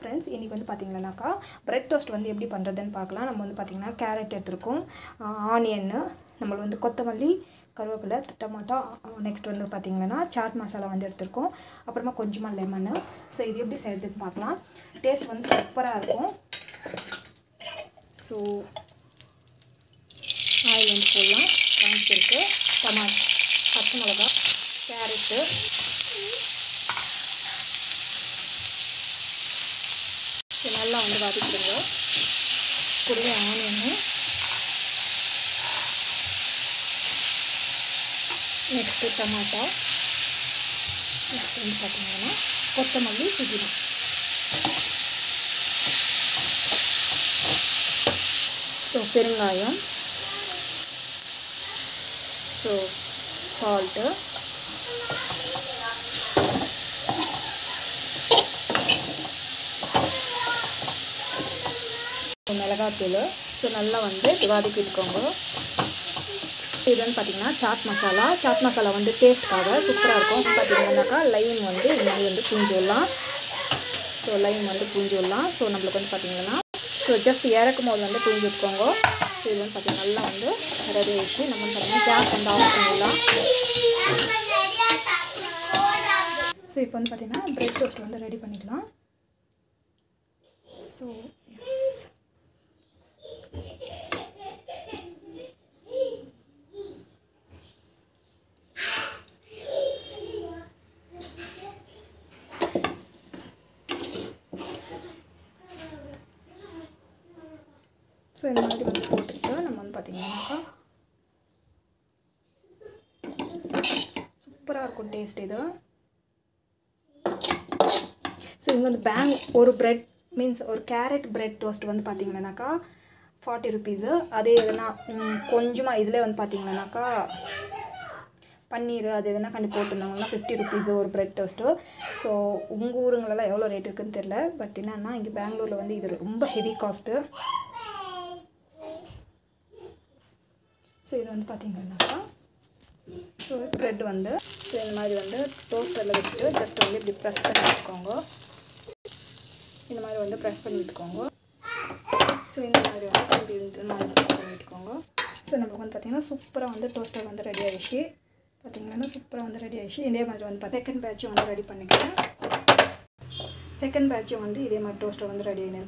Friends इनकी வந்து பாத்தீங்கன்னாக்கா பிரெட் டோஸ்ட் வந்து எப்படி பண்றதுன்னு பார்க்கலாம். நம்ம வந்து பாத்தீங்கன்னா கேரட் எடுத்துறோம், ஆனியன், நம்ம வந்து கொத்தமல்லி, கருவேப்பிலை, டொமேட்டோ, நெக்ஸ்ட் வந்து பாத்தீங்கன்னா சாட் மசாலா வந்து எடுத்துறோம். அப்புறமா கொஞ்சமா லெமன். சோ இது எப்படி செய்யறதுன்னு பார்க்கலாம். டேஸ்ட் வந்து சூப்பரா இருக்கும். சோ ஆயில் வந்து போடலாம். காஞ்சிருக்கு. டொமேட்டோ, பச்சை மிளகாய், கேரட், நல்லா வந்து வதக்கிடுங்க. கூடவே ஆனியன், நெக்ஸ்ட் டொமேட்டோ, நெக்ஸ்ட் வந்து பார்த்தீங்கன்னா கொத்தமல்லி, புதினா. ஸோ பெருங்காயம், ஸோ சால்ட்டு, மிளகாத்தூள். ஸோ நல்லா வந்து வதக்கிட்டுக்கோங்க. இது வந்து பார்த்திங்கன்னா சாட் மசாலா வந்து டேஸ்ட்காக சூப்பராக இருக்கும். பார்த்திங்கன்னாக்கா லைம் வந்து இந்த மாதிரி வந்து பூஞ்சி விடலாம். ஸோ லைம் வந்து பூஞ்சி விடலாம். ஸோ நம்மளுக்கு வந்து பார்த்திங்கன்னா ஸோ ஜஸ்ட் இறக்கும் போது வந்து பூஞ்சி விட்டுக்கோங்க. ஸோ இது வந்து பார்த்திங்கன்னா நல்லா வந்து ரெடி ஆகிடுச்சு. நம்ம வந்து பார்த்திங்கன்னா கேஸ் வந்து ஆஃப் பண்ணிடலாம். ஸோ இப்போ வந்து பார்த்திங்கன்னா பிரெட் டோஸ்ட் வந்து ரெடி பண்ணிக்கலாம். ஸோ எஸ், ஸோ இந்த மாதிரி வந்து போட்டுட்டு நம்ம வந்து பார்த்திங்கன்னாக்கா சூப்பராக இருக்கும் டேஸ்ட் இது. ஸோ இங்கே வந்து ஒரு பிரெட் மீன்ஸ் ஒரு கேரட் பிரெட் டோஸ்ட் வந்து பார்த்திங்கன்னாக்கா 40 rupees. அதே எதுனா கொஞ்சமாக இதில் வந்து பார்த்திங்கன்னாக்கா பன்னீர் அது எதுனா கண்டி போட்டிருந்தாங்கன்னா 50 rupees ஒரு பிரெட் டோஸ்ட்டு. ஸோ உங்கள் ஊருங்களெல்லாம் எவ்வளோ ரேட் இருக்குதுன்னு தெரில. பட் என்னன்னா இங்கே பெங்களூரில் வந்து இது ரொம்ப ஹெவி காஸ்ட்டு. ஸோ இது வந்து பார்த்திங்கன்னாக்கா ஸோ ப்ரெட் வந்து ஸோ இந்த மாதிரி வந்து டோஸ்டரில் வச்சுட்டு ஜஸ்ட் வந்து இப்படி ப்ரெஸ் பண்ணி விட்டுக்கோங்க. இந்த மாதிரி வந்து ப்ரெஸ் பண்ணி விட்டுக்கோங்க. ஸோ இந்த மாதிரி வந்து இந்த மாதிரி ப்ரெஸ் பண்ணி விட்டுக்கோங்க. ஸோ நமக்கு வந்து பார்த்திங்கன்னா சூப்பராக வந்து டோஸ்டர் வந்து ரெடி ஆகிடுச்சு. பார்த்திங்கன்னா சூப்பராக வந்து ரெடி ஆகிடுச்சு. இதே மாதிரி வந்து செகண்ட் பேட்சும் வந்து ரெடி பண்ணிக்கிறேன். செகண்ட் பேட்சும் வந்து இதே மாதிரி டோஸ்டர் வந்து ரெடி ஆகிடுச்சு.